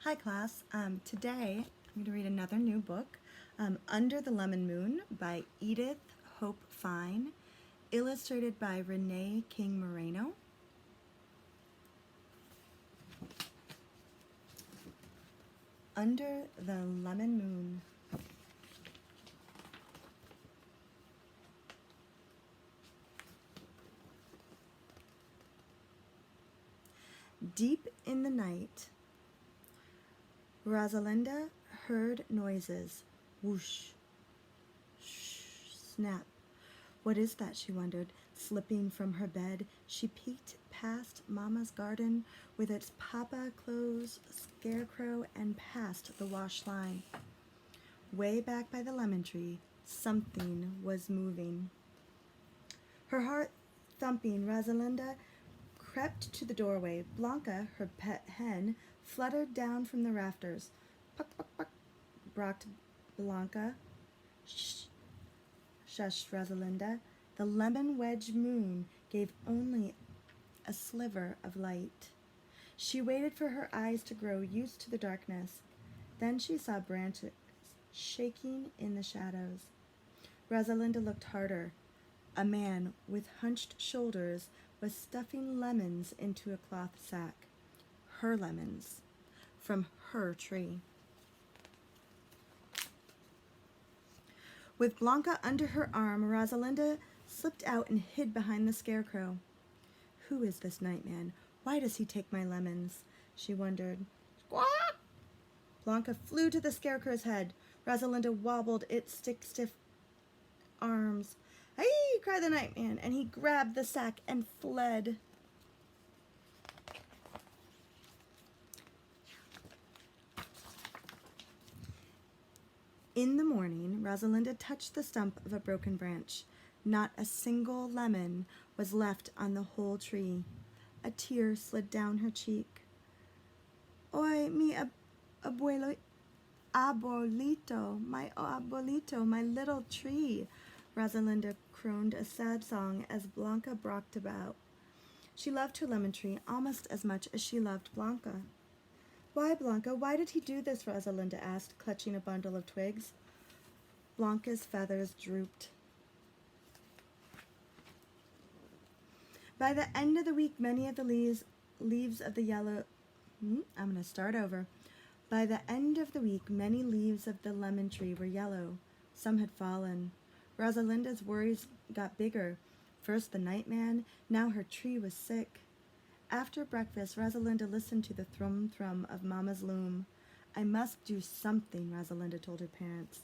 Hi class, today I'm going to read another new book, Under the Lemon Moon by Edith Hope Fine, illustrated by Rene King Moreno. Under the Lemon Moon. Deep in the night, Rosalinda heard noises. Whoosh, shh, snap. What is that, she wondered. Slipping from her bed, she peeked past Mama's garden with its papa clothes, scarecrow, and past the wash line. Way back by the lemon tree, something was moving. Her heart thumping, Rosalinda crept to the doorway. Blanca, her pet hen, fluttered down from the rafters. Puck, puck, puck, barked Blanca. Shh, shushed Rosalinda. The lemon wedge moon gave only a sliver of light. She waited for her eyes to grow used to the darkness. Then she saw branches shaking in the shadows. Rosalinda looked harder. A man with hunched shoulders was stuffing lemons into a cloth sack. Her lemons, from her tree. With Blanca under her arm, Rosalinda slipped out and hid behind the scarecrow. Who is this nightman? Why does he take my lemons? She wondered. Squawk! Blanca flew to the scarecrow's head. Rosalinda wobbled its stiff arms. Hey! Cried the nightman, and he grabbed the sack and fled. In the morning, Rosalinda touched the stump of a broken branch. Not a single lemon was left on the whole tree. A tear slid down her cheek. Oy, mi abuelito, abuelito, my little tree. Rosalinda crooned a sad song as Blanca barked about. She loved her lemon tree almost as much as she loved Blanca. Why, Blanca, why did he do this? Rosalinda asked, clutching a bundle of twigs. Blanca's feathers drooped. By the end of the week, many of the leaves of the yellow... I'm going to start over. By the end of the week, many leaves of the lemon tree were yellow. Some had fallen. Rosalinda's worries got bigger. First the nightman, now her tree was sick. After breakfast, Rosalinda listened to the thrum-thrum of Mama's loom. I must do something, Rosalinda told her parents.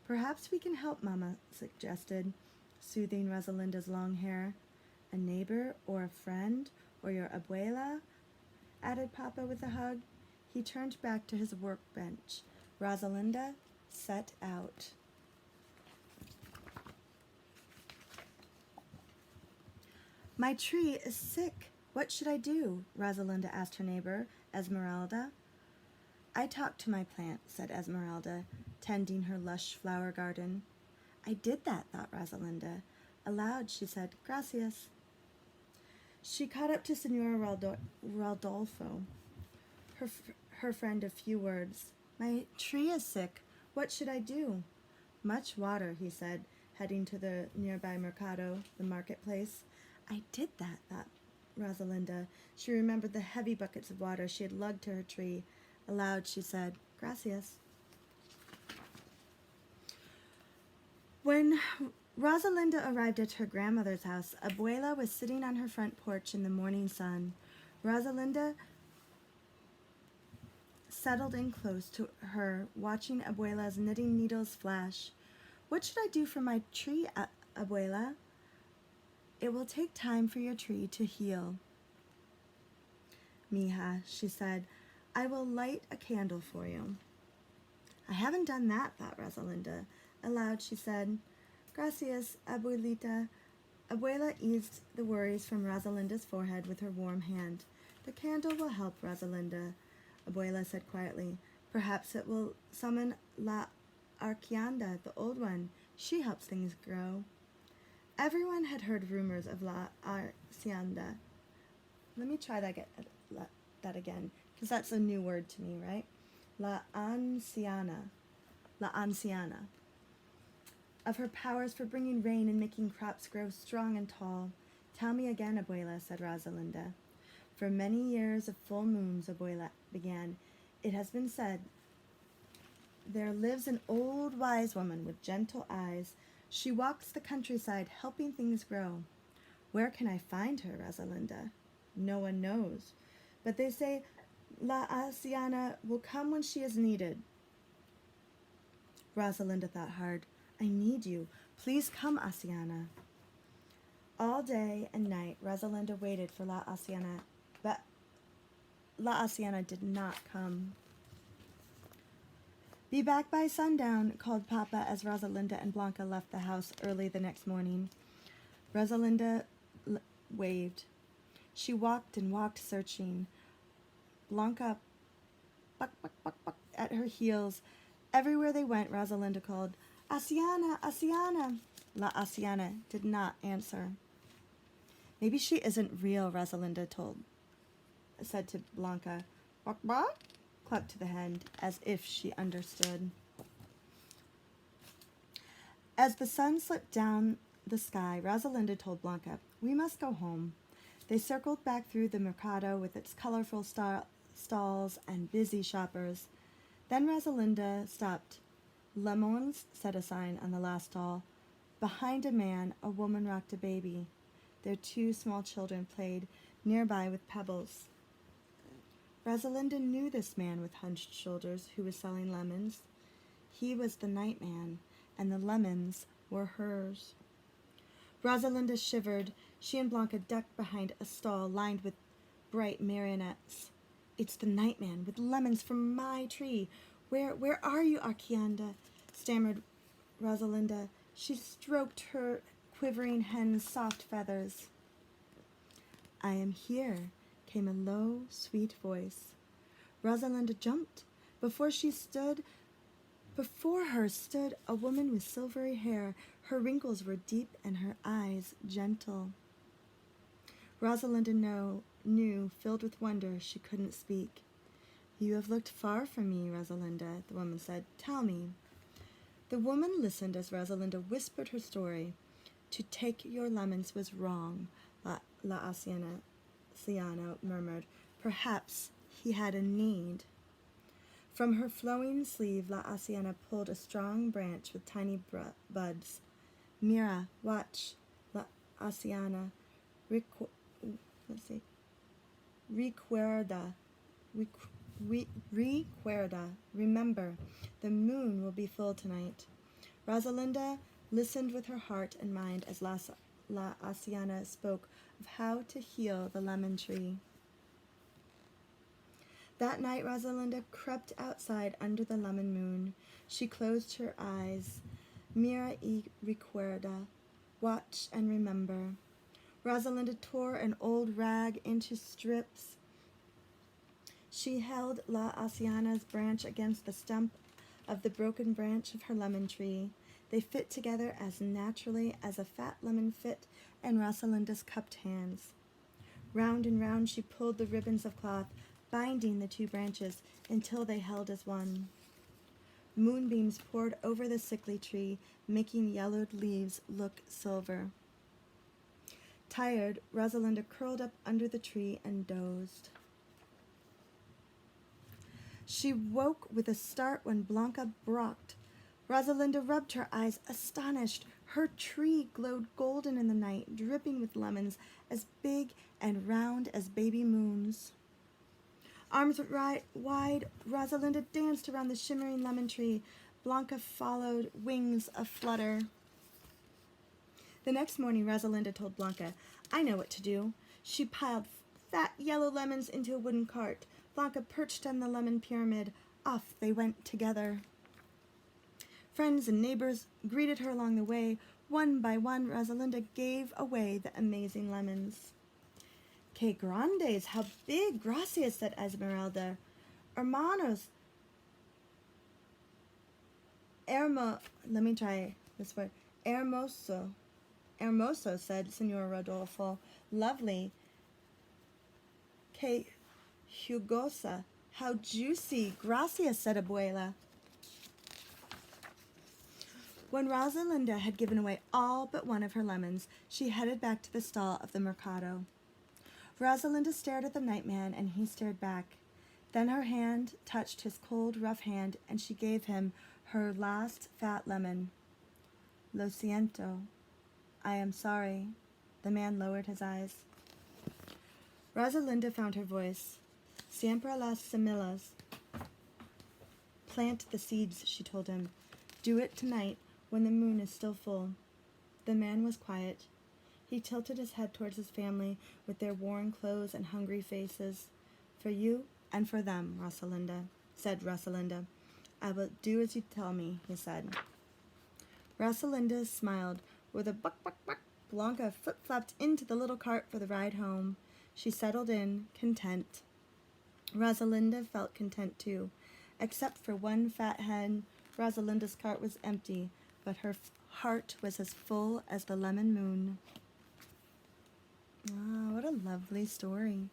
Perhaps we can help, Mama suggested, soothing Rosalinda's long hair. A neighbor or a friend or your abuela, added Papa with a hug. He turned back to his workbench. Rosalinda set out. My tree is sick. What should I do? Rosalinda asked her neighbor, Esmeralda. I talked to my plant, said Esmeralda, tending her lush flower garden. I did that, thought Rosalinda. Aloud, she said, Gracias. She caught up to Senora Rodolfo, her friend of few words. My tree is sick. What should I do? Much water, he said, heading to the nearby mercado, the marketplace. I did that, thought Rosalinda. She remembered the heavy buckets of water she had lugged to her tree. Aloud, she said, Gracias. When Rosalinda arrived at her grandmother's house, Abuela was sitting on her front porch in the morning sun. Rosalinda settled in close to her, watching Abuela's knitting needles flash. What should I do for my tree, Abuela? It will take time for your tree to heal. Mija, she said, I will light a candle for you. I haven't done that, thought Rosalinda. Aloud, she said, Gracias, abuelita. Abuela eased the worries from Rosalinda's forehead with her warm hand. The candle will help, Rosalinda, Abuela said quietly. Perhaps it will summon La Arquianda, the old one. She helps things grow. Everyone had heard rumors of La Arquianda. Let me try that again. because that's a new word to me, right? La anciana. La anciana. Of her powers for bringing rain and making crops grow strong and tall. Tell me again, Abuela, said Rosalinda. For many years of full moons, Abuela began, it has been said, there lives an old wise woman with gentle eyes. She walks the countryside, helping things grow. Where can I find her, Rosalinda? No one knows. But they say La Anciana will come when she is needed. Rosalinda thought hard. I need you. Please come, Anciana. All day and night, Rosalinda waited for La Anciana, but La Anciana did not come. Be back by sundown, called Papa as Rosalinda and Blanca left the house early the next morning. Rosalinda waved. She walked and walked, searching. Blanca buck, buck, buck, buck at her heels. Everywhere they went, Rosalinda called, Anciana, Anciana. La Anciana did not answer. Maybe she isn't real, Rosalinda said to Blanca. Buck, buck, clucked to the hen, as if she understood. As the sun slipped down the sky, Rosalinda told Blanca, we must go home. They circled back through the mercado with its colorful stalls and busy shoppers. Then Rosalinda stopped. Lemons, said a sign on the last stall. Behind a man, a woman rocked a baby. Their 2 small children played nearby with pebbles. Rosalinda knew this man with hunched shoulders who was selling lemons. He was the night man, and the lemons were hers. Rosalinda shivered. She and Blanca ducked behind a stall lined with bright marionettes. It's the night man with lemons from my tree. Where are you, Archianda? Stammered Rosalinda. She stroked her quivering hen's soft feathers. I am here, came a low, sweet voice. Rosalinda jumped. Before her stood a woman with silvery hair. Her wrinkles were deep and her eyes gentle. Rosalinda knew, filled with wonder, she couldn't speak. You have looked far from me, Rosalinda, the woman said. Tell me. The woman listened as Rosalinda whispered her story. To take your lemons was wrong, La Anciana murmured. Perhaps he had a need. From her flowing sleeve, La Anciana pulled a strong branch with tiny buds. Mira, watch, La Anciana. Recuerda. Remember, the moon will be full tonight. Rosalinda listened with her heart and mind as La Anciana spoke of how to heal the lemon tree. That night, Rosalinda crept outside under the lemon moon. She closed her eyes. Mira y recuerda. Watch and remember. Rosalinda tore an old rag into strips. She held La Anciana's branch against the stump of the broken branch of her lemon tree. They fit together as naturally as a fat lemon fit in Rosalinda's cupped hands. Round and round she pulled the ribbons of cloth, binding the 2 branches until they held as one. Moonbeams poured over the sickly tree, making yellowed leaves look silver. Tired, Rosalinda curled up under the tree and dozed. She woke with a start when Blanca brought. Rosalinda rubbed her eyes, astonished. Her tree glowed golden in the night, dripping with lemons as big and round as baby moons. Arms wide, Rosalinda danced around the shimmering lemon tree. Blanca followed, wings aflutter. The next morning, Rosalinda told Blanca, I know what to do. She piled fat yellow lemons into a wooden cart. Blanca perched on the lemon pyramid. Off they went together. Friends and neighbors greeted her along the way. One by one, Rosalinda gave away the amazing lemons. Que grandes, how big, gracias, said Esmeralda. Hermanos. Let me try this word. Hermoso, said Senor Rodolfo. Lovely. Que jugosa, How juicy. Gracias, said Abuela. When Rosalinda had given away all but one of her lemons, she headed back to the stall of the mercado. Rosalinda stared at the nightman, and he stared back. Then her hand touched his cold, rough hand, and she gave him her last fat lemon. Lo siento. I am sorry. The man lowered his eyes. Rosalinda found her voice. Siempre las semillas. Plant the seeds, she told him. Do it tonight, when the moon is still full. The man was quiet. He tilted his head towards his family with their worn clothes and hungry faces. For you and for them, Rosalinda, said Rosalinda. I will do as you tell me, he said. Rosalinda smiled. With a buck, buck, buck, Blanca flip-flopped into the little cart for the ride home. She settled in, content. Rosalinda felt content too. Except for one fat hen, Rosalinda's cart was empty, but her heart was as full as the lemon moon. Ah, what a lovely story.